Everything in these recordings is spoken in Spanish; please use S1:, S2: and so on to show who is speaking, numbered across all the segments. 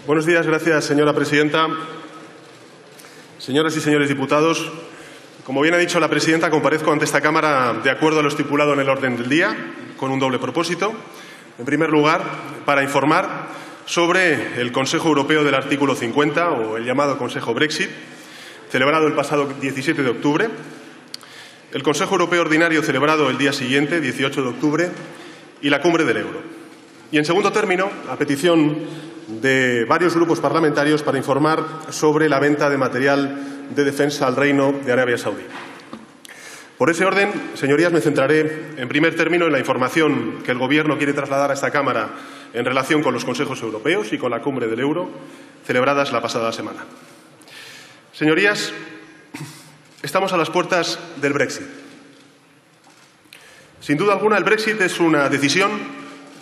S1: Buenos días, gracias, señora presidenta. Señoras y señores diputados, como bien ha dicho la presidenta, comparezco ante esta Cámara de acuerdo a lo estipulado en el orden del día, con un doble propósito. En primer lugar, para informar sobre el Consejo Europeo del artículo 50, o el llamado Consejo Brexit, celebrado el pasado 17 de octubre, el Consejo Europeo Ordinario celebrado el día siguiente, 18 de octubre, y la Cumbre del Euro. Y, en segundo término, a petición de varios grupos parlamentarios, para informar sobre la venta de material de defensa al Reino de Arabia Saudí. Por ese orden, señorías, me centraré en primer término en la información que el Gobierno quiere trasladar a esta Cámara en relación con los Consejos Europeos y con la Cumbre del Euro, celebradas la pasada semana. Señorías, estamos a las puertas del Brexit. Sin duda alguna, el Brexit es una decisión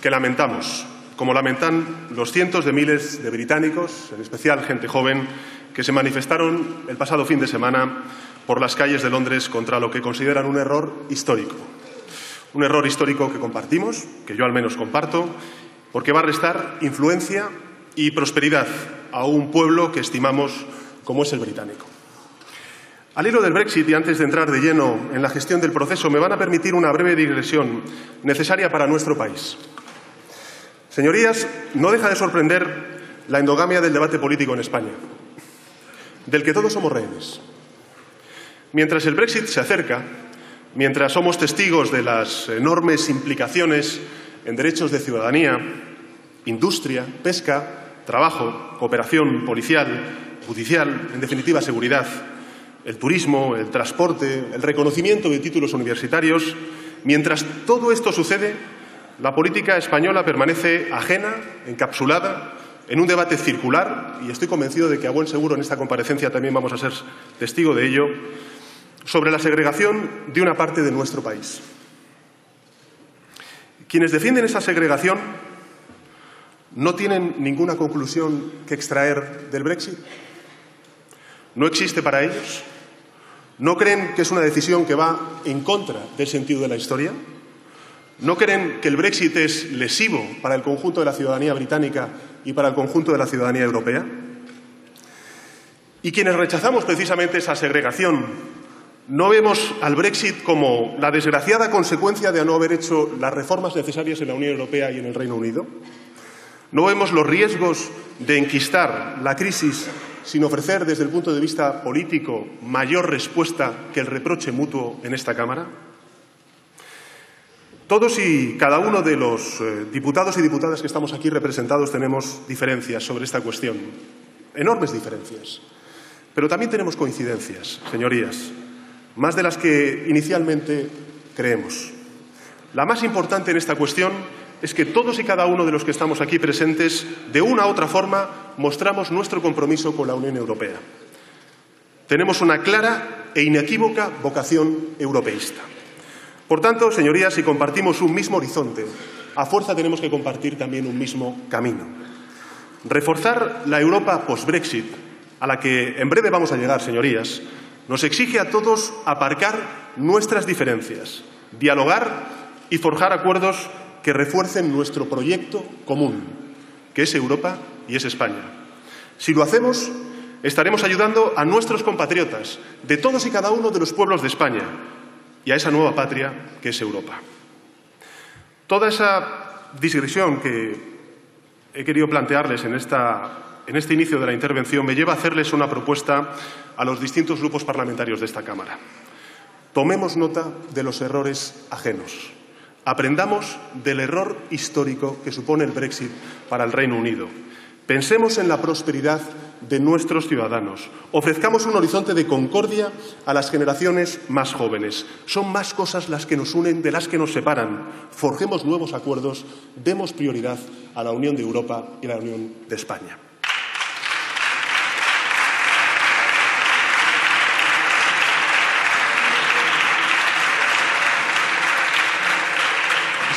S1: que lamentamos, como lamentan los cientos de miles de británicos, en especial gente joven, que se manifestaron el pasado fin de semana por las calles de Londres contra lo que consideran un error histórico. Un error histórico que compartimos, que yo al menos comparto, porque va a restar influencia y prosperidad a un pueblo que estimamos como es el británico. Al hilo del Brexit, y antes de entrar de lleno en la gestión del proceso, me van a permitir una breve digresión necesaria para nuestro país. Señorías, no deja de sorprender la endogamia del debate político en España, del que todos somos rehenes. Mientras el Brexit se acerca, mientras somos testigos de las enormes implicaciones en derechos de ciudadanía, industria, pesca, trabajo, cooperación policial, judicial, en definitiva seguridad, el turismo, el transporte, el reconocimiento de títulos universitarios, mientras todo esto sucede, la política española permanece ajena, encapsulada, en un debate circular, y estoy convencido de que a buen seguro en esta comparecencia también vamos a ser testigo de ello, sobre la segregación de una parte de nuestro país. Quienes defienden esa segregación no tienen ninguna conclusión que extraer del Brexit. ¿No existe para ellos? ¿No creen que es una decisión que va en contra del sentido de la historia? ¿No creen que el Brexit es lesivo para el conjunto de la ciudadanía británica y para el conjunto de la ciudadanía europea? Y quienes rechazamos precisamente esa segregación, ¿no vemos al Brexit como la desgraciada consecuencia de no haber hecho las reformas necesarias en la Unión Europea y en el Reino Unido? ¿No vemos los riesgos de enquistar la crisis sin ofrecer, desde el punto de vista político, mayor respuesta que el reproche mutuo en esta Cámara? Todos y cada uno de los diputados y diputadas que estamos aquí representados tenemos diferencias sobre esta cuestión, enormes diferencias. Pero también tenemos coincidencias, señorías, más de las que inicialmente creemos. La más importante en esta cuestión es que todos y cada uno de los que estamos aquí presentes, de una u otra forma, mostramos nuestro compromiso con la Unión Europea. Tenemos una clara e inequívoca vocación europeísta. Por tanto, señorías, si compartimos un mismo horizonte, a fuerza tenemos que compartir también un mismo camino. Reforzar la Europa post-Brexit, a la que en breve vamos a llegar, señorías, nos exige a todos aparcar nuestras diferencias, dialogar y forjar acuerdos que refuercen nuestro proyecto común, que es Europa y es España. Si lo hacemos, estaremos ayudando a nuestros compatriotas de todos y cada uno de los pueblos de España y a esa nueva patria que es Europa. Toda esa digresión que he querido plantearles en este inicio de la intervención me lleva a hacerles una propuesta a los distintos grupos parlamentarios de esta Cámara. Tomemos nota de los errores ajenos. Aprendamos del error histórico que supone el Brexit para el Reino Unido. Pensemos en la prosperidad de nuestros ciudadanos. Ofrezcamos un horizonte de concordia a las generaciones más jóvenes. Son más cosas las que nos unen de las que nos separan. Forjemos nuevos acuerdos. Demos prioridad a la Unión de Europa y a la Unión de España.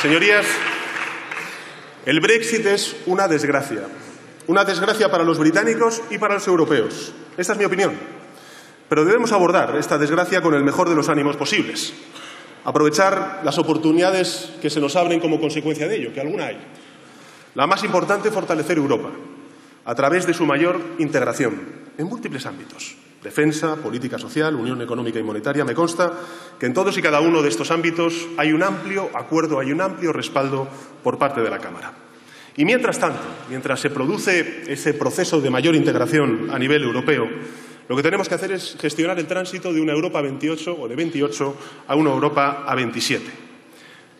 S1: Señorías, el Brexit es una desgracia. Una desgracia para los británicos y para los europeos. Esta es mi opinión. Pero debemos abordar esta desgracia con el mejor de los ánimos posibles. Aprovechar las oportunidades que se nos abren como consecuencia de ello, que alguna hay. La más importante, fortalecer Europa. a través de su mayor integración en múltiples ámbitos. Defensa, política social, unión económica y monetaria. Me consta que en todos y cada uno de estos ámbitos hay un amplio acuerdo, hay un amplio respaldo por parte de la Cámara. Y mientras tanto, mientras se produce ese proceso de mayor integración a nivel europeo, lo que tenemos que hacer es gestionar el tránsito de una Europa 28 o de 28 a una Europa a 27.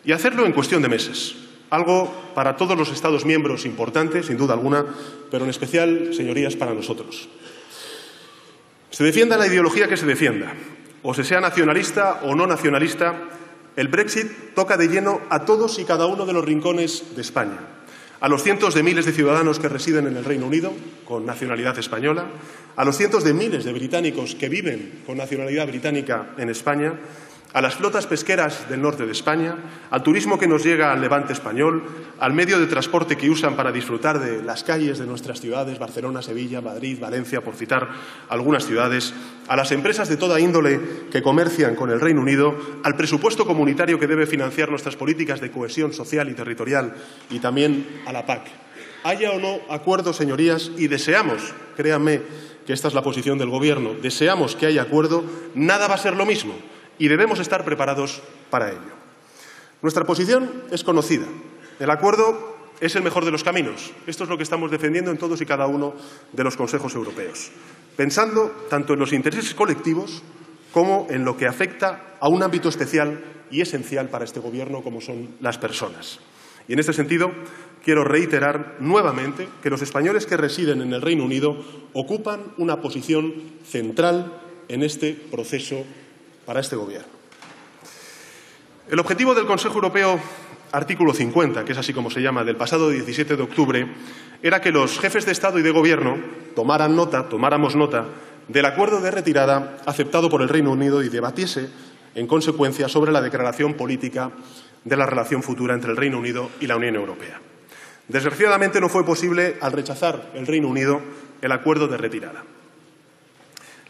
S1: Y hacerlo en cuestión de meses. Algo para todos los Estados miembros importante, sin duda alguna, pero en especial, señorías, para nosotros. Se defienda la ideología que se defienda, o se sea nacionalista o no nacionalista, el Brexit toca de lleno a todos y cada uno de los rincones de España. A los cientos de miles de ciudadanos que residen en el Reino Unido, con nacionalidad española, a los cientos de miles de británicos que viven con nacionalidad británica en España, a las flotas pesqueras del norte de España, al turismo que nos llega al levante español, al medio de transporte que usan para disfrutar de las calles de nuestras ciudades, Barcelona, Sevilla, Madrid, Valencia, por citar algunas ciudades, a las empresas de toda índole que comercian con el Reino Unido, al presupuesto comunitario que debe financiar nuestras políticas de cohesión social y territorial y también a la PAC. Haya o no acuerdo, señorías, y deseamos, créanme que esta es la posición del Gobierno, deseamos que haya acuerdo, nada va a ser lo mismo. Y debemos estar preparados para ello. Nuestra posición es conocida. El acuerdo es el mejor de los caminos. Esto es lo que estamos defendiendo en todos y cada uno de los consejos europeos, pensando tanto en los intereses colectivos como en lo que afecta a un ámbito especial y esencial para este Gobierno, como son las personas. Y en este sentido, quiero reiterar nuevamente que los españoles que residen en el Reino Unido ocupan una posición central en este proceso para este Gobierno. El objetivo del Consejo Europeo, artículo 50, que es así como se llama, del pasado 17 de octubre, era que los jefes de Estado y de Gobierno tomáramos nota del acuerdo de retirada aceptado por el Reino Unido y debatiese, en consecuencia, sobre la declaración política de la relación futura entre el Reino Unido y la Unión Europea. Desgraciadamente no fue posible, al rechazar el Reino Unido, el acuerdo de retirada.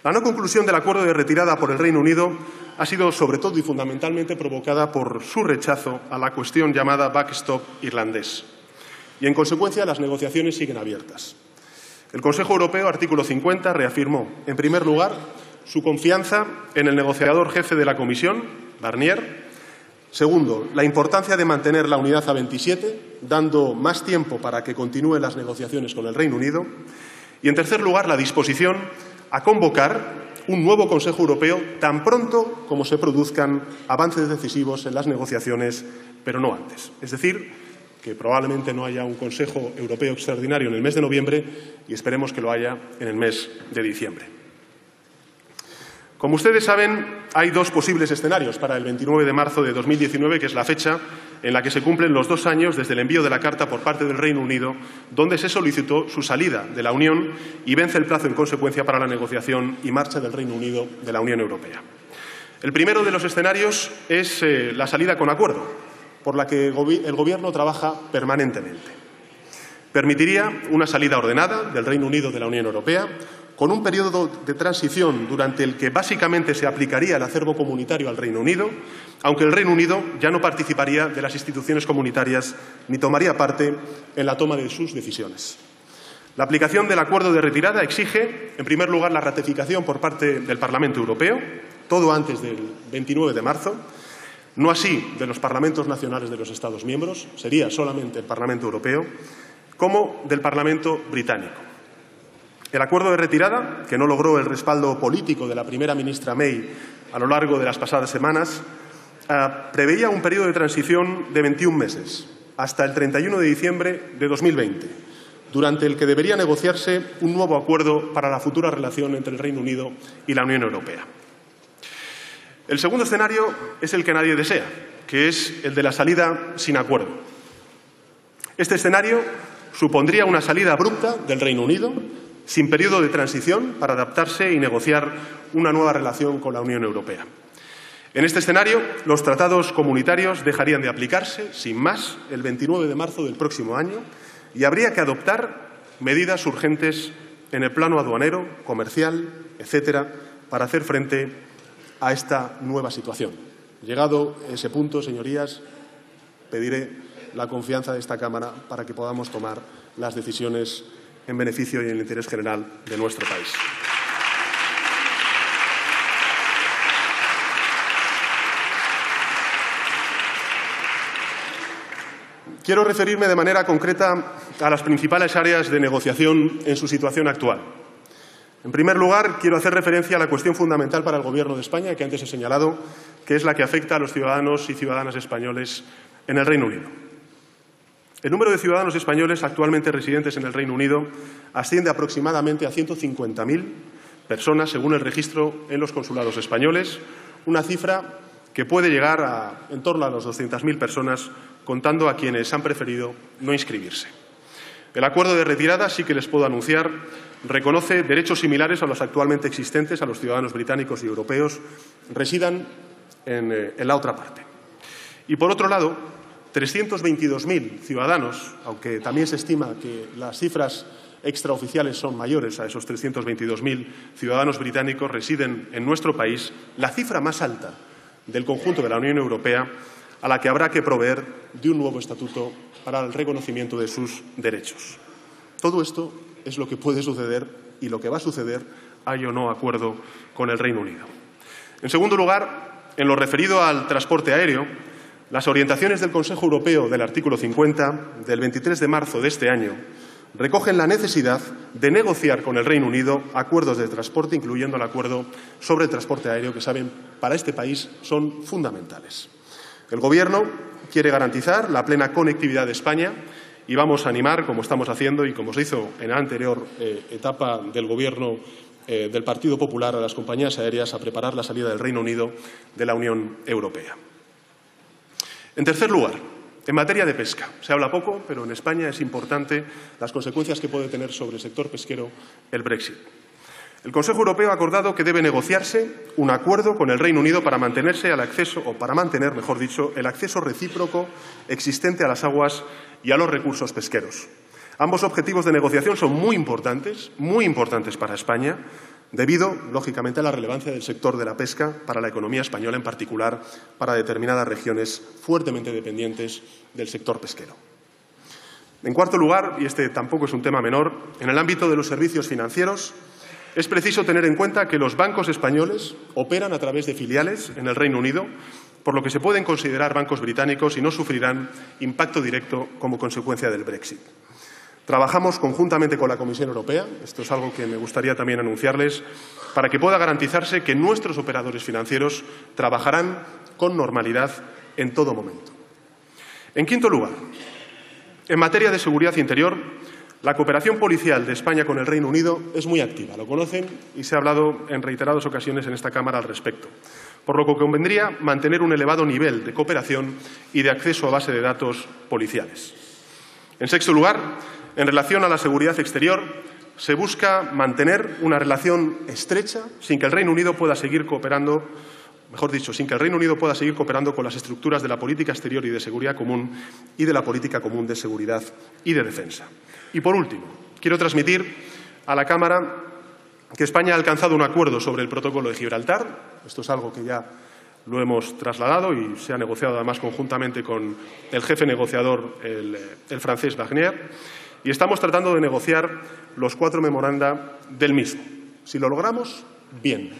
S1: La no conclusión del acuerdo de retirada por el Reino Unido ha sido, sobre todo y fundamentalmente, provocada por su rechazo a la cuestión llamada backstop irlandés. Y, en consecuencia, las negociaciones siguen abiertas. El Consejo Europeo, artículo 50, reafirmó, en primer lugar, su confianza en el negociador jefe de la Comisión, Barnier. Segundo, la importancia de mantener la unidad a 27, dando más tiempo para que continúen las negociaciones con el Reino Unido. Y, en tercer lugar, la disposición a convocar un nuevo Consejo Europeo tan pronto como se produzcan avances decisivos en las negociaciones, pero no antes. Es decir, que probablemente no haya un Consejo Europeo extraordinario en el mes de noviembre y esperemos que lo haya en el mes de diciembre. Como ustedes saben, hay dos posibles escenarios para el 29 de marzo de 2019, que es la fecha en la que se cumplen los 2 años desde el envío de la carta por parte del Reino Unido, donde se solicitó su salida de la Unión y vence el plazo en consecuencia para la negociación y marcha del Reino Unido de la Unión Europea. El primero de los escenarios es la salida con acuerdo, por la que el Gobierno trabaja permanentemente. Permitiría una salida ordenada del Reino Unido de la Unión Europea, con un periodo de transición durante el que básicamente se aplicaría el acervo comunitario al Reino Unido, aunque el Reino Unido ya no participaría de las instituciones comunitarias ni tomaría parte en la toma de sus decisiones. La aplicación del acuerdo de retirada exige, en primer lugar, la ratificación por parte del Parlamento Europeo, todo antes del 29 de marzo, no así de los parlamentos nacionales de los Estados miembros, sería solamente el Parlamento Europeo, como del Parlamento británico. El acuerdo de retirada, que no logró el respaldo político de la primera ministra May a lo largo de las pasadas semanas, preveía un periodo de transición de 21 meses, hasta el 31 de diciembre de 2020, durante el que debería negociarse un nuevo acuerdo para la futura relación entre el Reino Unido y la Unión Europea. El segundo escenario es el que nadie desea, que es el de la salida sin acuerdo. Este escenario supondría una salida abrupta del Reino Unido, sin periodo de transición para adaptarse y negociar una nueva relación con la Unión Europea. En este escenario, los tratados comunitarios dejarían de aplicarse, sin más, el 29 de marzo del próximo año y habría que adoptar medidas urgentes en el plano aduanero, comercial, etcétera, para hacer frente a esta nueva situación. Llegado ese punto, señorías, pediré la confianza de esta Cámara para que podamos tomar las decisiones en beneficio y en el interés general de nuestro país. Quiero referirme de manera concreta a las principales áreas de negociación en su situación actual. En primer lugar, quiero hacer referencia a la cuestión fundamental para el Gobierno de España, que antes he señalado, que es la que afecta a los ciudadanos y ciudadanas españoles en el Reino Unido. El número de ciudadanos españoles actualmente residentes en el Reino Unido asciende aproximadamente a 150.000 personas, según el registro en los consulados españoles, una cifra que puede llegar a en torno a las 200.000 personas, contando a quienes han preferido no inscribirse. El acuerdo de retirada, sí que les puedo anunciar, reconoce derechos similares a los actualmente existentes a los ciudadanos británicos y europeos residan en la otra parte. Y, por otro lado, 322.000 ciudadanos, aunque también se estima que las cifras extraoficiales son mayores a esos 322.000 ciudadanos británicos residen en nuestro país, la cifra más alta del conjunto de la Unión Europea, a la que habrá que proveer de un nuevo estatuto para el reconocimiento de sus derechos. Todo esto es lo que puede suceder y lo que va a suceder, hay o no acuerdo con el Reino Unido. En segundo lugar, en lo referido al transporte aéreo, las orientaciones del Consejo Europeo del artículo 50 del 23 de marzo de este año recogen la necesidad de negociar con el Reino Unido acuerdos de transporte, incluyendo el acuerdo sobre el transporte aéreo, que saben, para este país son fundamentales. El Gobierno quiere garantizar la plena conectividad de España y vamos a animar, como estamos haciendo y como se hizo en la anterior etapa del Gobierno del Partido Popular, a las compañías aéreas a preparar la salida del Reino Unido de la Unión Europea. En tercer lugar, en materia de pesca. Se habla poco, pero en España es importante las consecuencias que puede tener sobre el sector pesquero el Brexit. El Consejo Europeo ha acordado que debe negociarse un acuerdo con el Reino Unido para mantener, mejor dicho, el acceso recíproco existente a las aguas y a los recursos pesqueros. Ambos objetivos de negociación son muy importantes para España, debido, lógicamente, a la relevancia del sector de la pesca para la economía española, en particular para determinadas regiones fuertemente dependientes del sector pesquero. En cuarto lugar, y este tampoco es un tema menor, en el ámbito de los servicios financieros, es preciso tener en cuenta que los bancos españoles operan a través de filiales en el Reino Unido, por lo que se pueden considerar bancos británicos y no sufrirán impacto directo como consecuencia del Brexit. Trabajamos conjuntamente con la Comisión Europea, esto es algo que me gustaría también anunciarles, para que pueda garantizarse que nuestros operadores financieros trabajarán con normalidad en todo momento. En quinto lugar, en materia de seguridad interior, la cooperación policial de España con el Reino Unido es muy activa. Lo conocen y se ha hablado en reiteradas ocasiones en esta Cámara al respecto, por lo que convendría mantener un elevado nivel de cooperación y de acceso a base de datos policiales. En sexto lugar, en relación a la seguridad exterior, se busca mantener una relación estrecha sin que el Reino Unido pueda seguir cooperando, sin que el Reino Unido pueda seguir cooperando con las estructuras de la política exterior y de seguridad común y de la política común de seguridad y de defensa. Y, por último, quiero transmitir a la Cámara que España ha alcanzado un acuerdo sobre el Protocolo de Gibraltar. Esto es algo que ya lo hemos trasladado y se ha negociado además conjuntamente con el jefe negociador, el francés Barnier, y estamos tratando de negociar los 4 memoranda del mismo. Si lo logramos, bien,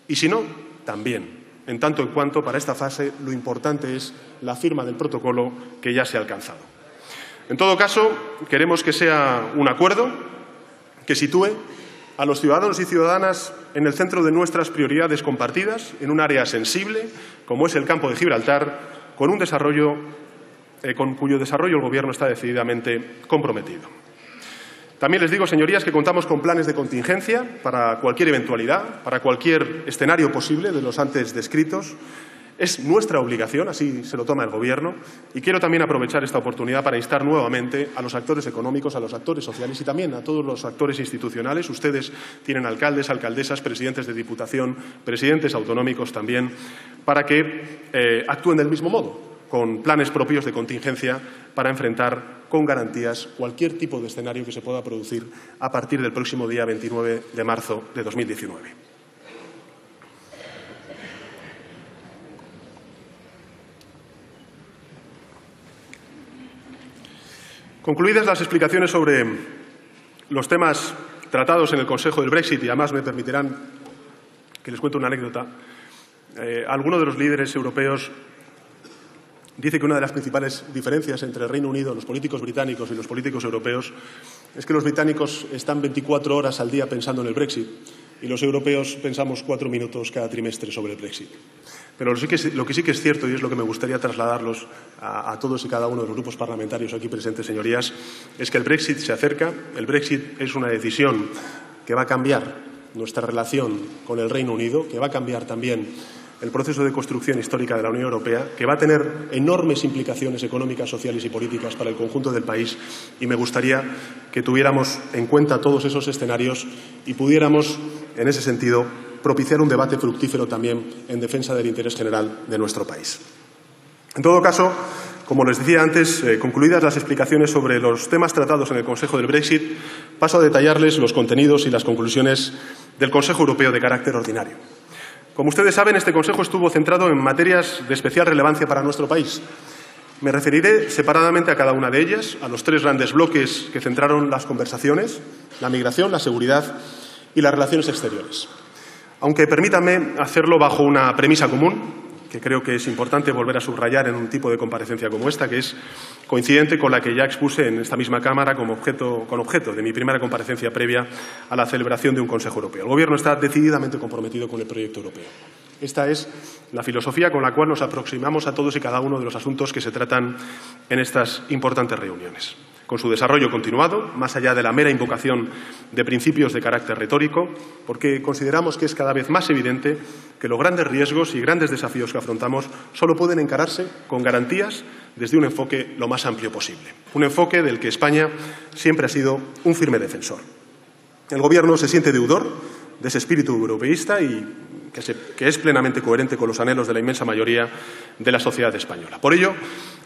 S1: y si no, también. En tanto en cuanto, para esta fase, lo importante es la firma del protocolo que ya se ha alcanzado. En todo caso, queremos que sea un acuerdo que sitúe a los ciudadanos y ciudadanas en el centro de nuestras prioridades compartidas, en un área sensible, como es el campo de Gibraltar, con cuyo desarrollo el Gobierno está decididamente comprometido. También les digo, señorías, que contamos con planes de contingencia para cualquier eventualidad, para cualquier escenario posible de los antes descritos. Es nuestra obligación, así se lo toma el Gobierno, y quiero también aprovechar esta oportunidad para instar nuevamente a los actores económicos, a los actores sociales y también a todos los actores institucionales. Ustedes tienen alcaldes, alcaldesas, presidentes de Diputación, presidentes autonómicos también, para que actúen del mismo modo, con planes propios de contingencia para enfrentar con garantías cualquier tipo de escenario que se pueda producir a partir del próximo día 29 de marzo de 2019. Concluidas las explicaciones sobre los temas tratados en el Consejo del Brexit, y además me permitirán que les cuente una anécdota. Alguno de los líderes europeos dice que una de las principales diferencias entre el Reino Unido, los políticos británicos y los políticos europeos es que los británicos están 24 horas al día pensando en el Brexit y los europeos pensamos 4 minutos cada trimestre sobre el Brexit. Pero lo que sí que es cierto, y es lo que me gustaría trasladarlos a todos y cada uno de los grupos parlamentarios aquí presentes, señorías, es que el Brexit se acerca. El Brexit es una decisión que va a cambiar nuestra relación con el Reino Unido, que va a cambiar también el proceso de construcción histórica de la Unión Europea, que va a tener enormes implicaciones económicas, sociales y políticas para el conjunto del país, y me gustaría que tuviéramos en cuenta todos esos escenarios y pudiéramos, en ese sentido, propiciar un debate fructífero también en defensa del interés general de nuestro país. En todo caso, como les decía antes, concluidas las explicaciones sobre los temas tratados en el Consejo del Brexit, paso a detallarles los contenidos y las conclusiones del Consejo Europeo de carácter ordinario. Como ustedes saben, este Consejo estuvo centrado en materias de especial relevancia para nuestro país. Me referiré separadamente a cada una de ellas, a los 3 grandes bloques que centraron las conversaciones: la migración, la seguridad y las relaciones exteriores. Aunque permítanme hacerlo bajo una premisa común, que creo que es importante volver a subrayar en un tipo de comparecencia como esta, que es coincidente con la que ya expuse en esta misma Cámara con objeto de mi primera comparecencia previa a la celebración de un Consejo Europeo. El Gobierno está decididamente comprometido con el proyecto europeo. Esta es la filosofía con la cual nos aproximamos a todos y cada uno de los asuntos que se tratan en estas importantes reuniones, con su desarrollo continuado, más allá de la mera invocación de principios de carácter retórico, porque consideramos que es cada vez más evidente que los grandes riesgos y grandes desafíos que afrontamos solo pueden encararse con garantías desde un enfoque lo más amplio posible, un enfoque del que España siempre ha sido un firme defensor. El Gobierno se siente deudor de ese espíritu europeísta y que es plenamente coherente con los anhelos de la inmensa mayoría de la sociedad española. Por ello,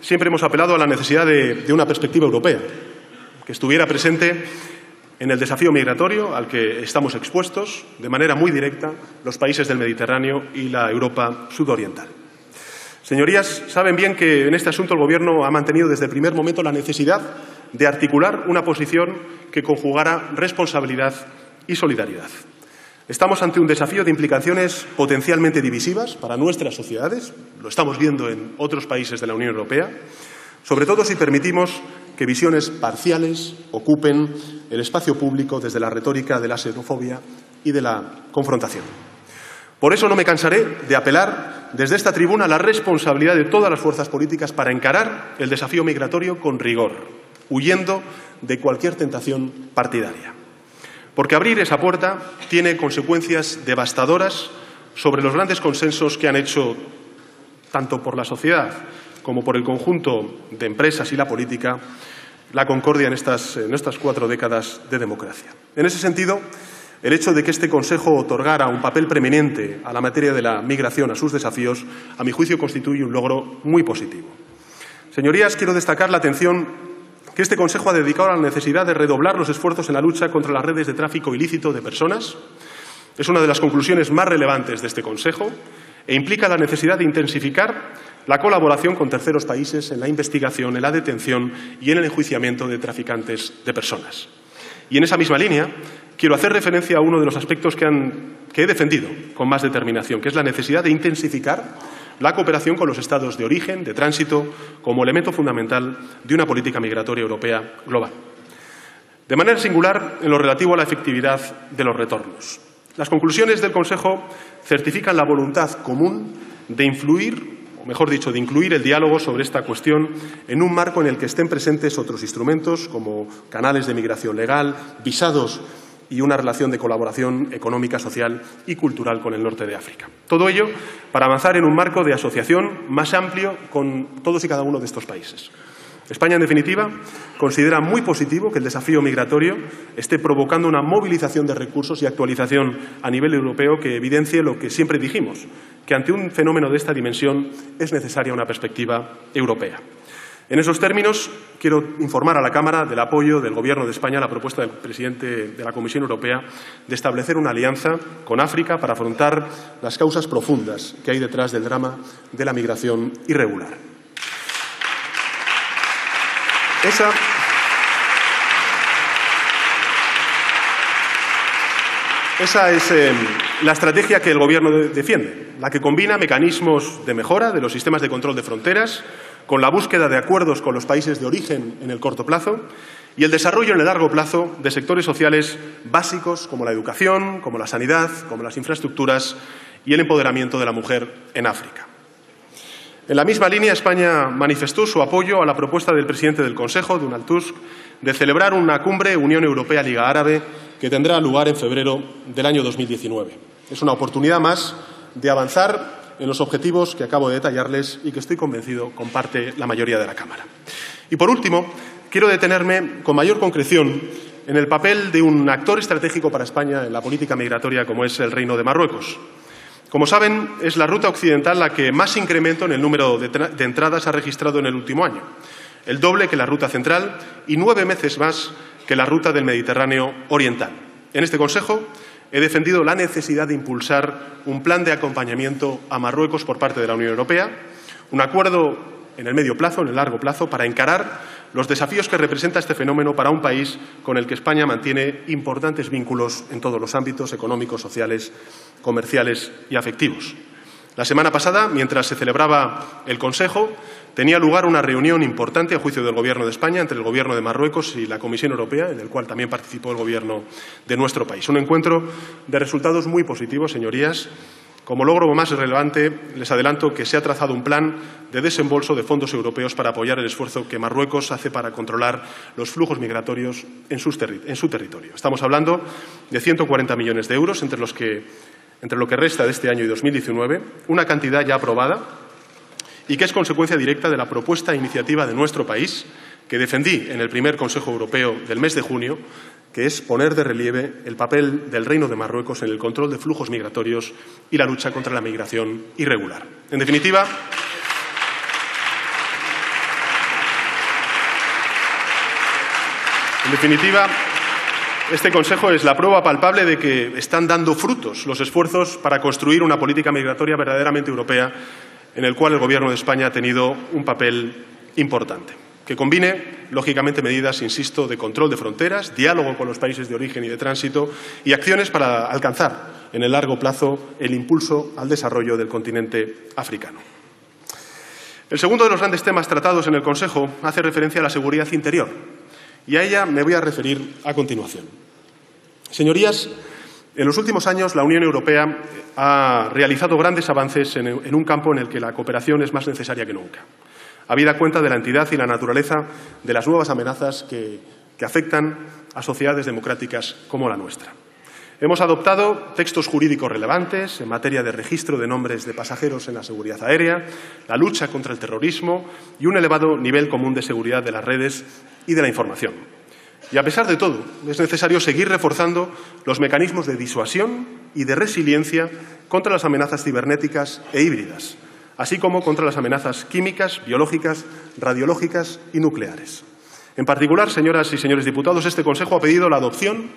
S1: siempre hemos apelado a la necesidad de una perspectiva europea, que estuviera presente en el desafío migratorio al que estamos expuestos de manera muy directa los países del Mediterráneo y la Europa sudoriental. Señorías, saben bien que en este asunto el Gobierno ha mantenido desde el primer momento la necesidad de articular una posición que conjugara responsabilidad y solidaridad. Estamos ante un desafío de implicaciones potencialmente divisivas para nuestras sociedades, lo estamos viendo en otros países de la Unión Europea, sobre todo si permitimos que visiones parciales ocupen el espacio público desde la retórica de la xenofobia y de la confrontación. Por eso no me cansaré de apelar desde esta tribuna a la responsabilidad de todas las fuerzas políticas para encarar el desafío migratorio con rigor, huyendo de cualquier tentación partidaria. Porque abrir esa puerta tiene consecuencias devastadoras sobre los grandes consensos que han hecho, tanto por la sociedad como por el conjunto de empresas y la política, la concordia en estas 4 décadas de democracia. En ese sentido, el hecho de que este Consejo otorgara un papel preeminente a la materia de la migración, a sus desafíos, a mi juicio constituye un logro muy positivo. Señorías, quiero destacar la atención que este Consejo ha dedicado a la necesidad de redoblar los esfuerzos en la lucha contra las redes de tráfico ilícito de personas. Es una de las conclusiones más relevantes de este Consejo e implica la necesidad de intensificar la colaboración con terceros países en la investigación, en la detención y en el enjuiciamiento de traficantes de personas. Y en esa misma línea quiero hacer referencia a uno de los aspectos que he defendido con más determinación, que es la necesidad de intensificar la cooperación con los estados de origen, de tránsito, como elemento fundamental de una política migratoria europea global. De manera singular, en lo relativo a la efectividad de los retornos. Las conclusiones del Consejo certifican la voluntad común de influir, o mejor dicho, de incluir el diálogo sobre esta cuestión en un marco en el que estén presentes otros instrumentos como canales de migración legal, visados y una relación de colaboración económica, social y cultural con el norte de África. Todo ello para avanzar en un marco de asociación más amplio con todos y cada uno de estos países. España, en definitiva, considera muy positivo que el desafío migratorio esté provocando una movilización de recursos y actualización a nivel europeo que evidencie lo que siempre dijimos, que ante un fenómeno de esta dimensión es necesaria una perspectiva europea. En esos términos, quiero informar a la Cámara del apoyo del Gobierno de España a la propuesta del presidente de la Comisión Europea de establecer una alianza con África para afrontar las causas profundas que hay detrás del drama de la migración irregular. Esa es la estrategia que el Gobierno defiende, la que combina mecanismos de mejora de los sistemas de control de fronteras con la búsqueda de acuerdos con los países de origen en el corto plazo y el desarrollo en el largo plazo de sectores sociales básicos como la educación, como la sanidad, como las infraestructuras y el empoderamiento de la mujer en África. En la misma línea, España manifestó su apoyo a la propuesta del presidente del Consejo, Donald Tusk, de celebrar una cumbre Unión Europea-Liga Árabe que tendrá lugar en febrero del año 2019. Es una oportunidad más de avanzar en los objetivos que acabo de detallarles y que estoy convencido comparte la mayoría de la Cámara. Y, por último, quiero detenerme con mayor concreción en el papel de un actor estratégico para España en la política migratoria como es el Reino de Marruecos. Como saben, es la ruta occidental la que más incremento en el número de entradas ha registrado en el último año, el doble que la ruta central y 9 veces más que la ruta del Mediterráneo oriental. En este Consejo he defendido la necesidad de impulsar un plan de acompañamiento a Marruecos por parte de la Unión Europea, un acuerdo en el medio plazo, en el largo plazo, para encarar los desafíos que representa este fenómeno para un país con el que España mantiene importantes vínculos en todos los ámbitos económicos, sociales, comerciales y afectivos. La semana pasada, mientras se celebraba el Consejo, tenía lugar una reunión importante a juicio del Gobierno de España entre el Gobierno de Marruecos y la Comisión Europea, en el cual también participó el Gobierno de nuestro país. Un encuentro de resultados muy positivos, señorías. Como logro más relevante, les adelanto que se ha trazado un plan de desembolso de fondos europeos para apoyar el esfuerzo que Marruecos hace para controlar los flujos migratorios en su territorio. Estamos hablando de 140 millones de euros entre lo que resta de este año y 2019, una cantidad ya aprobada y que es consecuencia directa de la propuesta e iniciativa de nuestro país que defendí en el primer Consejo Europeo del mes de junio, que es poner de relieve el papel del Reino de Marruecos en el control de flujos migratorios y la lucha contra la migración irregular. En definitiva, este Consejo es la prueba palpable de que están dando frutos los esfuerzos para construir una política migratoria verdaderamente europea, en el cual el Gobierno de España ha tenido un papel importante, que combine, lógicamente, medidas, insisto, de control de fronteras, diálogo con los países de origen y de tránsito y acciones para alcanzar, en el largo plazo, el impulso al desarrollo del continente africano. El segundo de los grandes temas tratados en el Consejo hace referencia a la seguridad interior, y a ella me voy a referir a continuación. Señorías, en los últimos años la Unión Europea ha realizado grandes avances en un campo en el que la cooperación es más necesaria que nunca, habida cuenta de la entidad y la naturaleza de las nuevas amenazas que afectan a sociedades democráticas como la nuestra. Hemos adoptado textos jurídicos relevantes en materia de registro de nombres de pasajeros en la seguridad aérea, la lucha contra el terrorismo y un elevado nivel común de seguridad de las redes y de la información. Y a pesar de todo, es necesario seguir reforzando los mecanismos de disuasión y de resiliencia contra las amenazas cibernéticas e híbridas, así como contra las amenazas químicas, biológicas, radiológicas y nucleares. En particular, señoras y señores diputados, este Consejo ha pedido la adopción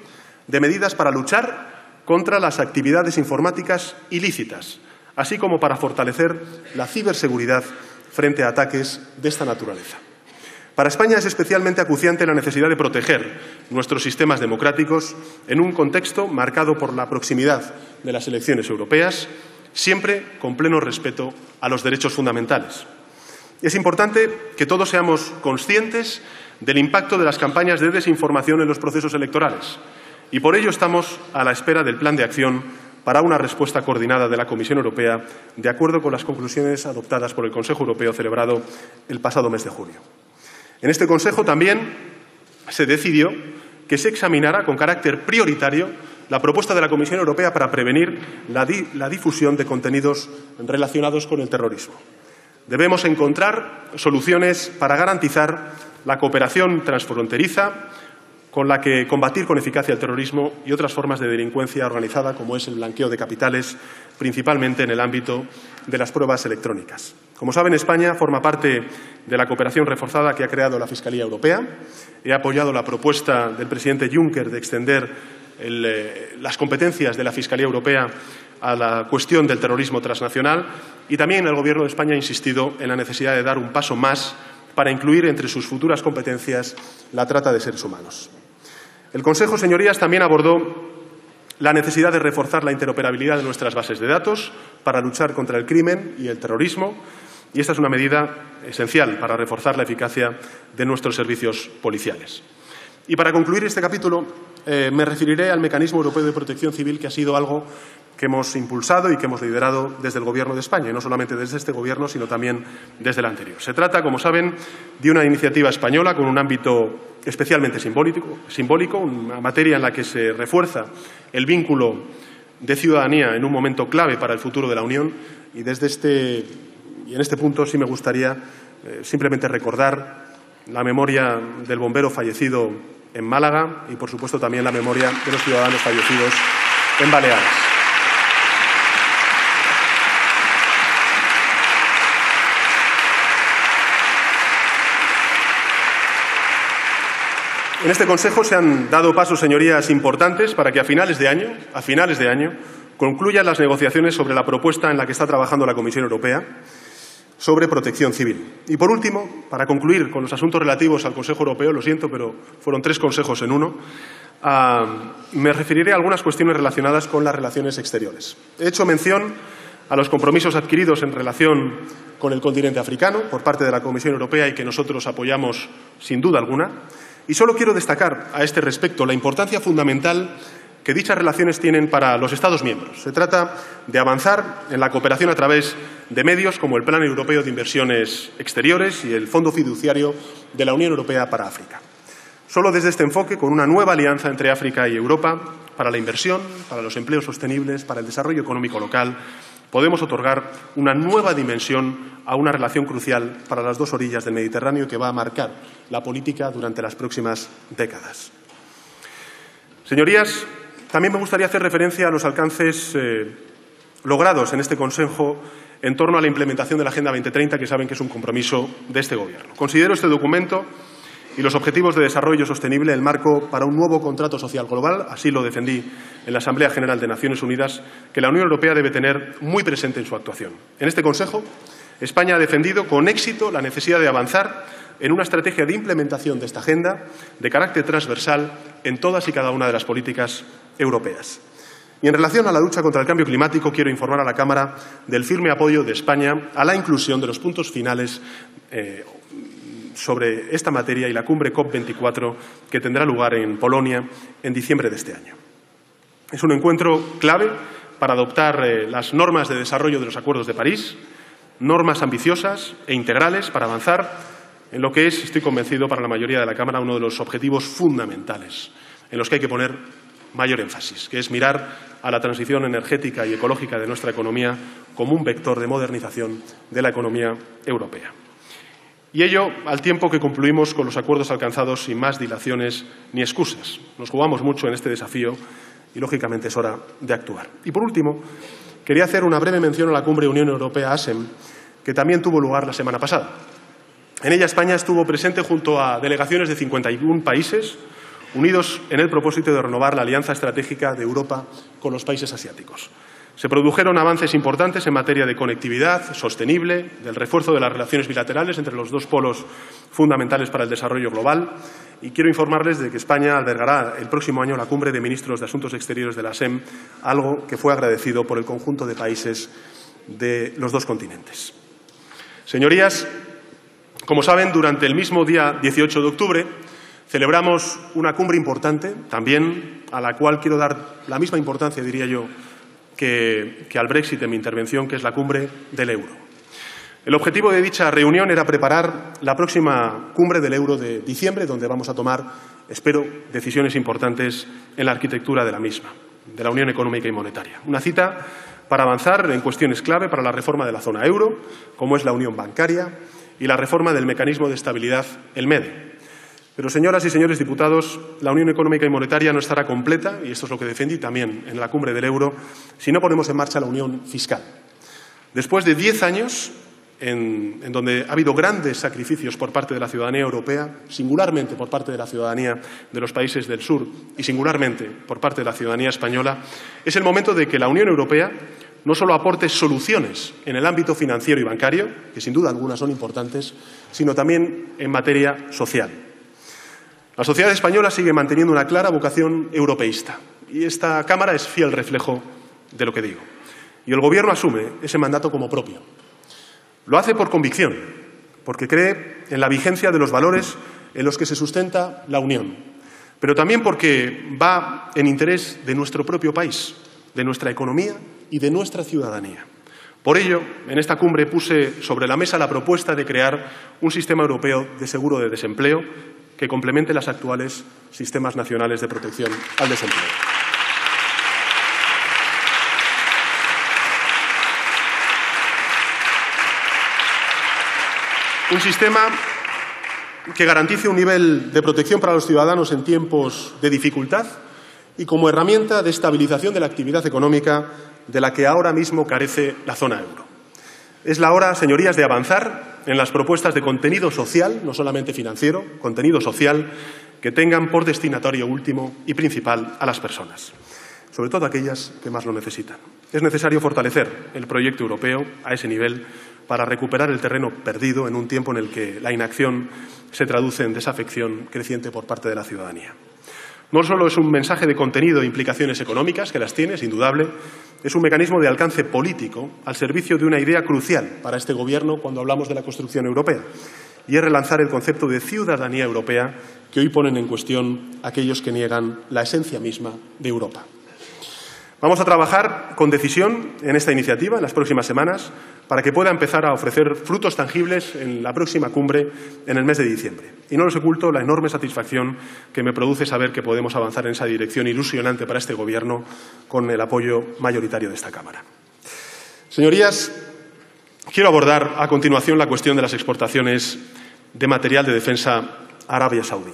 S1: de medidas para luchar contra las actividades informáticas ilícitas, así como para fortalecer la ciberseguridad frente a ataques de esta naturaleza. Para España es especialmente acuciante la necesidad de proteger nuestros sistemas democráticos en un contexto marcado por la proximidad de las elecciones europeas, siempre con pleno respeto a los derechos fundamentales. Es importante que todos seamos conscientes del impacto de las campañas de desinformación en los procesos electorales y por ello estamos a la espera del plan de acción para una respuesta coordinada de la Comisión Europea, de acuerdo con las conclusiones adoptadas por el Consejo Europeo celebrado el pasado mes de junio. En este Consejo también se decidió que se examinara con carácter prioritario la propuesta de la Comisión Europea para prevenir la difusión de contenidos relacionados con el terrorismo. Debemos encontrar soluciones para garantizar la cooperación transfronteriza con la que combatir con eficacia el terrorismo y otras formas de delincuencia organizada, como es el blanqueo de capitales, principalmente en el ámbito de las pruebas electrónicas. Como saben, España forma parte de la cooperación reforzada que ha creado la Fiscalía Europea. He apoyado la propuesta del presidente Juncker de extender las competencias de la Fiscalía Europea a la cuestión del terrorismo transnacional y también el Gobierno de España ha insistido en la necesidad de dar un paso más para incluir entre sus futuras competencias la trata de seres humanos. El Consejo, señorías, también abordó la necesidad de reforzar la interoperabilidad de nuestras bases de datos para luchar contra el crimen y el terrorismo, y esta es una medida esencial para reforzar la eficacia de nuestros servicios policiales. Y para concluir este capítulo, me referiré al Mecanismo Europeo de Protección Civil, que ha sido algo que hemos impulsado y que hemos liderado desde el Gobierno de España, y no solamente desde este Gobierno, sino también desde el anterior. Se trata, como saben, de una iniciativa española con un ámbito especialmente simbólico, una materia en la que se refuerza el vínculo de ciudadanía en un momento clave para el futuro de la Unión, y en este punto sí me gustaría simplemente recordar la memoria del bombero fallecido en Málaga y, por supuesto, también la memoria de los ciudadanos fallecidos en Baleares. En este Consejo se han dado pasos, señorías, importantes para que a finales de año, concluyan las negociaciones sobre la propuesta en la que está trabajando la Comisión Europea sobre protección civil. Y, por último, para concluir con los asuntos relativos al Consejo Europeo, lo siento, pero fueron 3 consejos en uno, me referiré a algunas cuestiones relacionadas con las relaciones exteriores. He hecho mención a los compromisos adquiridos en relación con el continente africano por parte de la Comisión Europea y que nosotros apoyamos sin duda alguna. Y solo quiero destacar a este respecto la importancia fundamental que dichas relaciones tienen para los Estados miembros. Se trata de avanzar en la cooperación a través de medios como el Plan Europeo de Inversiones Exteriores y el Fondo Fiduciario de la Unión Europea para África. Solo desde este enfoque, con una nueva alianza entre África y Europa para la inversión, para los empleos sostenibles, para el desarrollo económico local, podemos otorgar una nueva dimensión a una relación crucial para las 2 orillas del Mediterráneo que va a marcar la política durante las próximas décadas. Señorías, también me gustaría hacer referencia a los alcances logrados en este Consejo en torno a la implementación de la Agenda 2030, que saben que es un compromiso de este Gobierno. Considero este documento y los Objetivos de Desarrollo Sostenible el marco para un nuevo contrato social global, así lo defendí en la Asamblea General de Naciones Unidas, que la Unión Europea debe tener muy presente en su actuación. En este Consejo, España ha defendido con éxito la necesidad de avanzar en una estrategia de implementación de esta agenda de carácter transversal en todas y cada una de las políticas europeas. Y en relación a la lucha contra el cambio climático, quiero informar a la Cámara del firme apoyo de España a la inclusión de los puntos finales sobre esta materia y la cumbre COP24 que tendrá lugar en Polonia en diciembre de este año. Es un encuentro clave para adoptar las normas de desarrollo de los Acuerdos de París, normas ambiciosas e integrales para avanzar en lo que es, estoy convencido, para la mayoría de la Cámara, uno de los objetivos fundamentales en los que hay que poner mayor énfasis, que es mirar a la transición energética y ecológica de nuestra economía como un vector de modernización de la economía europea. Y ello al tiempo que concluimos con los acuerdos alcanzados sin más dilaciones ni excusas. Nos jugamos mucho en este desafío y, lógicamente, es hora de actuar. Y, por último, quería hacer una breve mención a la cumbre Unión Europea-ASEM, que también tuvo lugar la semana pasada. En ella España estuvo presente junto a delegaciones de 51 países, unidos en el propósito de renovar la alianza estratégica de Europa con los países asiáticos. Se produjeron avances importantes en materia de conectividad sostenible, del refuerzo de las relaciones bilaterales entre los 2 polos fundamentales para el desarrollo global, y quiero informarles de que España albergará el próximo año la cumbre de ministros de Asuntos Exteriores de la ASEM, algo que fue agradecido por el conjunto de países de los 2 continentes. Señorías, como saben, durante el mismo día 18 de octubre celebramos una cumbre importante, también a la cual quiero dar la misma importancia, diría yo, que al Brexit en mi intervención, que es la cumbre del euro. El objetivo de dicha reunión era preparar la próxima cumbre del euro de diciembre, donde vamos a tomar, espero, decisiones importantes en la arquitectura de la misma, de la Unión Económica y Monetaria. Una cita para avanzar en cuestiones clave para la reforma de la zona euro, como es la unión bancaria y la reforma del mecanismo de estabilidad, el MEDE. Pero, señoras y señores diputados, la Unión Económica y Monetaria no estará completa, y esto es lo que defendí también en la cumbre del euro, si no ponemos en marcha la unión fiscal. Después de 10 años en donde ha habido grandes sacrificios por parte de la ciudadanía europea, singularmente por parte de la ciudadanía de los países del sur y singularmente por parte de la ciudadanía española, es el momento de que la Unión Europea no solo aporte soluciones en el ámbito financiero y bancario, que sin duda algunas son importantes, sino también en materia social. La sociedad española sigue manteniendo una clara vocación europeísta Y esta Cámara es fiel reflejo de lo que digo. Y el Gobierno asume ese mandato como propio. Lo hace por convicción, porque cree en la vigencia de los valores en los que se sustenta la Unión, pero también porque va en interés de nuestro propio país, de nuestra economía y de nuestra ciudadanía. Por ello, en esta cumbre puse sobre la mesa la propuesta de crear un sistema europeo de seguro de desempleo que complemente los actuales sistemas nacionales de protección al desempleo. Un sistema que garantice un nivel de protección para los ciudadanos en tiempos de dificultad y como herramienta de estabilización de la actividad económica de la que ahora mismo carece la zona euro. Es la hora, señorías, de avanzar en las propuestas de contenido social, no solamente financiero, contenido social, que tengan por destinatario último y principal a las personas, sobre todo aquellas que más lo necesitan. Es necesario fortalecer el proyecto europeo a ese nivel para recuperar el terreno perdido en un tiempo en el que la inacción se traduce en desafección creciente por parte de la ciudadanía. No solo es un mensaje de contenido e implicaciones económicas, que las tiene, es indudable, es un mecanismo de alcance político al servicio de una idea crucial para este Gobierno cuando hablamos de la construcción europea, y es relanzar el concepto de ciudadanía europea que hoy ponen en cuestión aquellos que niegan la esencia misma de Europa. Vamos a trabajar con decisión en esta iniciativa en las próximas semanas para que pueda empezar a ofrecer frutos tangibles en la próxima cumbre en el mes de diciembre. Y no les oculto la enorme satisfacción que me produce saber que podemos avanzar en esa dirección ilusionante para este Gobierno con el apoyo mayoritario de esta Cámara. Señorías, quiero abordar a continuación la cuestión de las exportaciones de material de defensa a Arabia Saudí.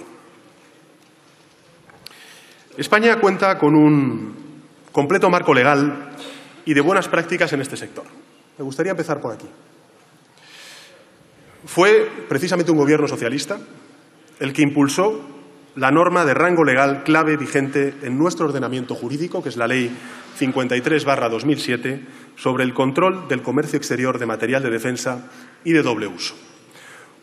S1: España cuenta con un completo marco legal y de buenas prácticas en este sector. Me gustaría empezar por aquí. Fue precisamente un Gobierno socialista el que impulsó la norma de rango legal clave vigente en nuestro ordenamiento jurídico, que es la Ley 53/2007, sobre el control del comercio exterior de material de defensa y de doble uso.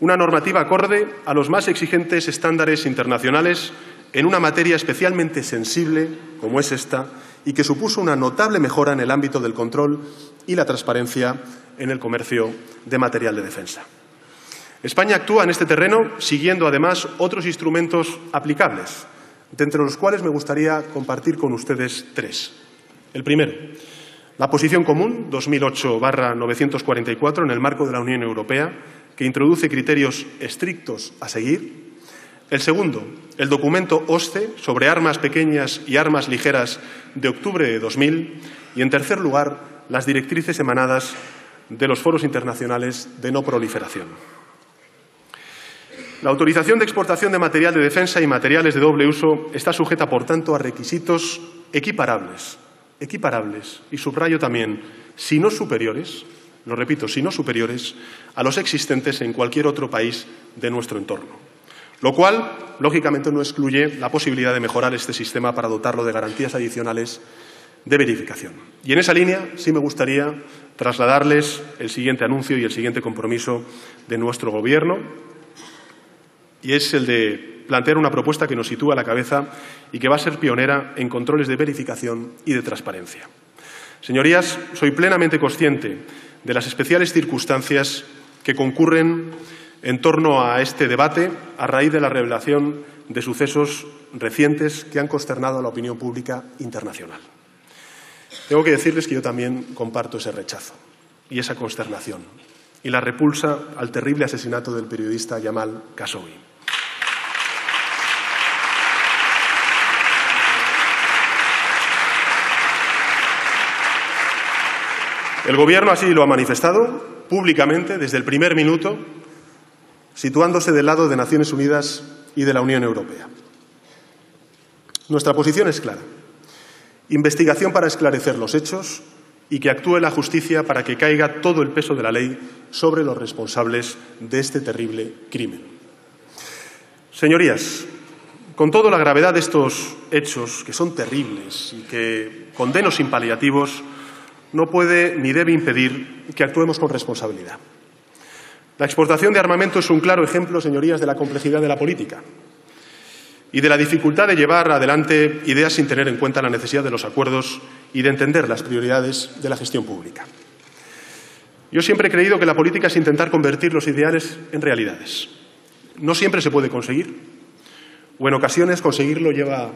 S1: Una normativa acorde a los más exigentes estándares internacionales en una materia especialmente sensible como es esta, y que supuso una notable mejora en el ámbito del control y la transparencia en el comercio de material de defensa. España actúa en este terreno siguiendo, además, otros instrumentos aplicables, de entre los cuales me gustaría compartir con ustedes tres. El primero, la Posición Común 2008/944 en el marco de la Unión Europea, que introduce criterios estrictos a seguir. El segundo, el documento OSCE sobre armas pequeñas y armas ligeras de octubre de 2000. Y, en tercer lugar, las directrices emanadas de los foros internacionales de no proliferación. La autorización de exportación de material de defensa y materiales de doble uso está sujeta, por tanto, a requisitos equiparables, y subrayo también, si no superiores, lo repito, si no superiores, a los existentes en cualquier otro país de nuestro entorno. Lo cual, lógicamente, no excluye la posibilidad de mejorar este sistema para dotarlo de garantías adicionales de verificación. Y en esa línea sí me gustaría trasladarles el siguiente anuncio y el siguiente compromiso de nuestro Gobierno, y es el de plantear una propuesta que nos sitúa a la cabeza y que va a ser pionera en controles de verificación y de transparencia. Señorías, soy plenamente consciente de las especiales circunstancias que concurren en torno a este debate a raíz de la revelación de sucesos recientes que han consternado a la opinión pública internacional. Tengo que decirles que yo también comparto ese rechazo y esa consternación y la repulsa al terrible asesinato del periodista Jamal Khashoggi. El Gobierno así lo ha manifestado públicamente desde el primer minuto, situándose del lado de Naciones Unidas y de la Unión Europea. Nuestra posición es clara. Investigación para esclarecer los hechos y que actúe la justicia para que caiga todo el peso de la ley sobre los responsables de este terrible crimen. Señorías, con toda la gravedad de estos hechos, que son terribles y que condeno sin paliativos, no puede ni debe impedir que actuemos con responsabilidad. La exportación de armamento es un claro ejemplo, señorías, de la complejidad de la política. y de la dificultad de llevar adelante ideas sin tener en cuenta la necesidad de los acuerdos y de entender las prioridades de la gestión pública. Yo siempre he creído que la política es intentar convertir los ideales en realidades. No siempre se puede conseguir, o en ocasiones conseguirlo lleva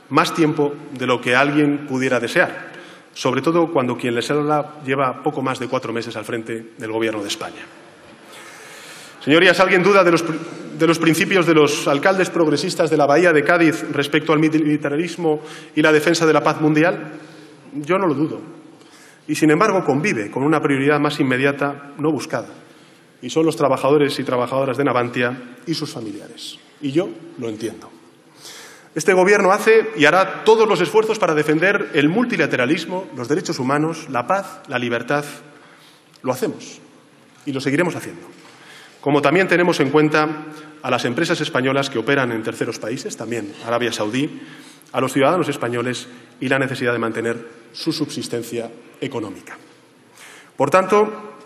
S1: más tiempo de lo que alguien pudiera desear, sobre todo cuando quien les habla lleva poco más de 4 meses al frente del Gobierno de España. Señorías, ¿alguien duda de los principios de los alcaldes progresistas de la Bahía de Cádiz respecto al militarismo y la defensa de la paz mundial? Yo no lo dudo. Y, sin embargo, convive con una prioridad más inmediata no buscada, y son los trabajadores y trabajadoras de Navantia y sus familiares. Y yo lo entiendo. Este Gobierno hace y hará todos los esfuerzos para defender el multilateralismo, los derechos humanos, la paz, la libertad. Lo hacemos y lo seguiremos haciendo. Como también tenemos en cuenta a las empresas españolas que operan en terceros países, también Arabia Saudí, a los ciudadanos españoles y la necesidad de mantener su subsistencia económica. Por tanto,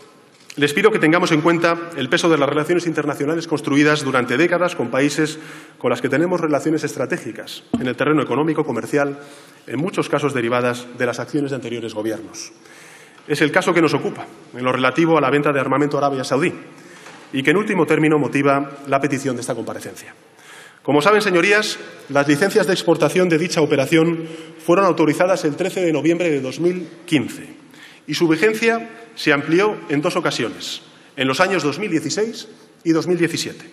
S1: les pido que tengamos en cuenta el peso de las relaciones internacionales construidas durante décadas con países con los que tenemos relaciones estratégicas en el terreno económico, comercial, en muchos casos derivadas de las acciones de anteriores gobiernos. Es el caso que nos ocupa, en lo relativo a la venta de armamento a Arabia Saudí, y que en último término motiva la petición de esta comparecencia. Como saben, señorías, las licencias de exportación de dicha operación fueron autorizadas el 13 de noviembre de 2015 y su vigencia se amplió en 2 ocasiones, en los años 2016 y 2017.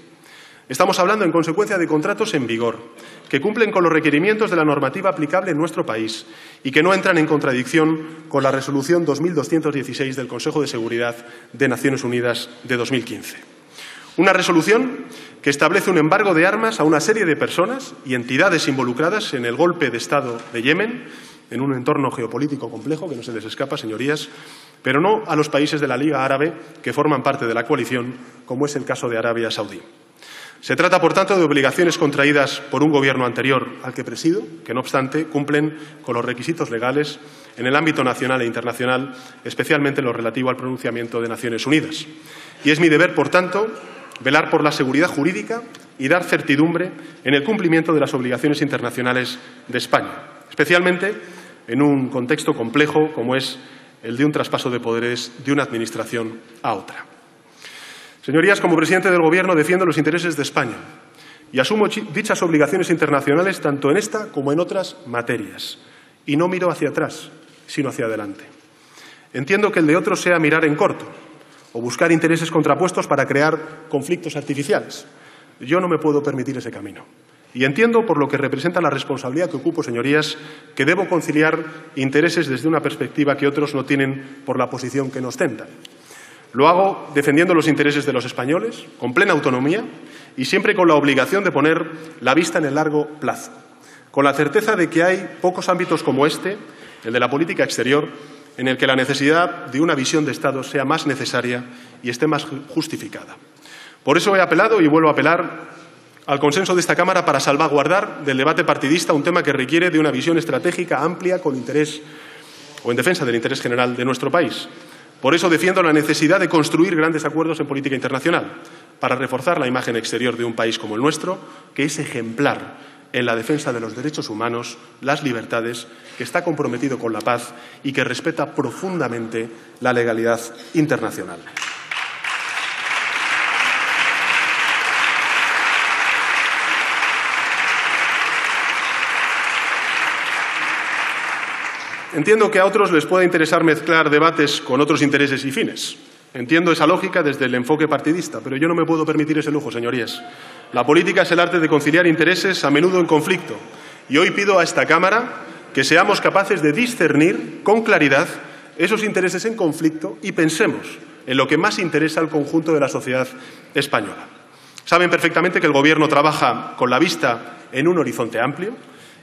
S1: Estamos hablando, en consecuencia, de contratos en vigor, que cumplen con los requerimientos de la normativa aplicable en nuestro país y que no entran en contradicción con la Resolución 2216 del Consejo de Seguridad de Naciones Unidas de 2015. Una resolución que establece un embargo de armas a una serie de personas y entidades involucradas en el golpe de Estado de Yemen, en un entorno geopolítico complejo que no se les escapa, señorías, pero no a los países de la Liga Árabe que forman parte de la coalición, como es el caso de Arabia Saudí. Se trata, por tanto, de obligaciones contraídas por un gobierno anterior al que presido, que, no obstante, cumplen con los requisitos legales en el ámbito nacional e internacional, especialmente en lo relativo al pronunciamiento de Naciones Unidas. Y es mi deber, por tanto, velar por la seguridad jurídica y dar certidumbre en el cumplimiento de las obligaciones internacionales de España, especialmente en un contexto complejo como es el de un traspaso de poderes de una administración a otra. Señorías, como presidente del Gobierno defiendo los intereses de España y asumo dichas obligaciones internacionales tanto en esta como en otras materias. Y no miro hacia atrás, sino hacia adelante. Entiendo que el de otros sea mirar en corto o buscar intereses contrapuestos para crear conflictos artificiales. Yo no me puedo permitir ese camino. Y entiendo, por lo que representa la responsabilidad que ocupo, señorías, que debo conciliar intereses desde una perspectiva que otros no tienen por la posición que nos ostentan. Lo hago defendiendo los intereses de los españoles, con plena autonomía y siempre con la obligación de poner la vista en el largo plazo, con la certeza de que hay pocos ámbitos como este, el de la política exterior, en el que la necesidad de una visión de Estado sea más necesaria y esté más justificada. Por eso he apelado y vuelvo a apelar al consenso de esta Cámara para salvaguardar del debate partidista un tema que requiere de una visión estratégica amplia con interés o en defensa del interés general de nuestro país. Por eso defiendo la necesidad de construir grandes acuerdos en política internacional para reforzar la imagen exterior de un país como el nuestro, que es ejemplar en la defensa de los derechos humanos, las libertades, que está comprometido con la paz y que respeta profundamente la legalidad internacional. Entiendo que a otros les pueda interesar mezclar debates con otros intereses y fines. Entiendo esa lógica desde el enfoque partidista, pero yo no me puedo permitir ese lujo, señorías. La política es el arte de conciliar intereses, a menudo en conflicto. Y hoy pido a esta Cámara que seamos capaces de discernir con claridad esos intereses en conflicto y pensemos en lo que más interesa al conjunto de la sociedad española. Saben perfectamente que el Gobierno trabaja con la vista en un horizonte amplio.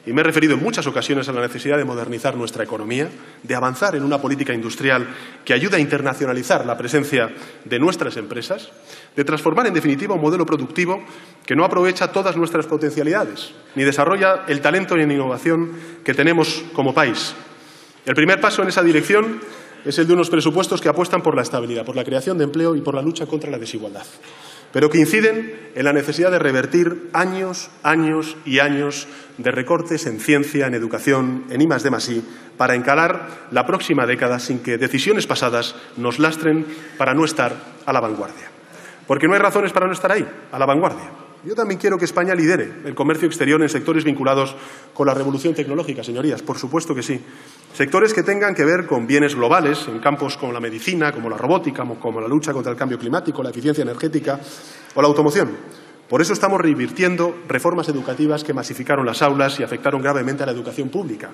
S1: Y me he referido en muchas ocasiones a la necesidad de modernizar nuestra economía, de avanzar en una política industrial que ayude a internacionalizar la presencia de nuestras empresas, de transformar en definitiva un modelo productivo que no aprovecha todas nuestras potencialidades, ni desarrolla el talento y la innovación que tenemos como país. El primer paso en esa dirección es el de unos presupuestos que apuestan por la estabilidad, por la creación de empleo y por la lucha contra la desigualdad. pero que inciden en la necesidad de revertir años y años de recortes en ciencia, en educación, en I+D+I, para encarar la próxima década sin que decisiones pasadas nos lastren para no estar a la vanguardia. Porque no hay razones para no estar ahí, a la vanguardia. Yo también quiero que España lidere el comercio exterior en sectores vinculados con la revolución tecnológica, señorías, por supuesto que sí. Sectores que tengan que ver con bienes globales, en campos como la medicina, como la robótica, como la lucha contra el cambio climático, la eficiencia energética o la automoción. Por eso estamos revirtiendo reformas educativas que masificaron las aulas y afectaron gravemente a la educación pública.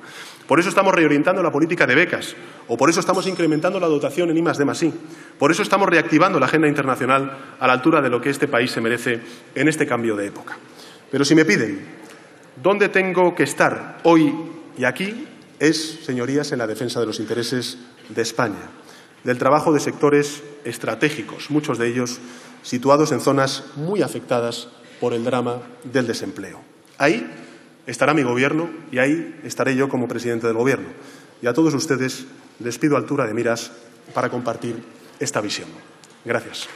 S1: Por eso estamos reorientando la política de becas, o por eso estamos incrementando la dotación en I+D+I. Por eso estamos reactivando la agenda internacional a la altura de lo que este país se merece en este cambio de época. Pero si me piden dónde tengo que estar hoy y aquí, es, señorías, en la defensa de los intereses de España, del trabajo de sectores estratégicos, muchos de ellos situados en zonas muy afectadas por el drama del desempleo. Ahí estará mi Gobierno y ahí estaré yo como presidente del Gobierno. Y a todos ustedes les pido altura de miras para compartir esta visión. Gracias.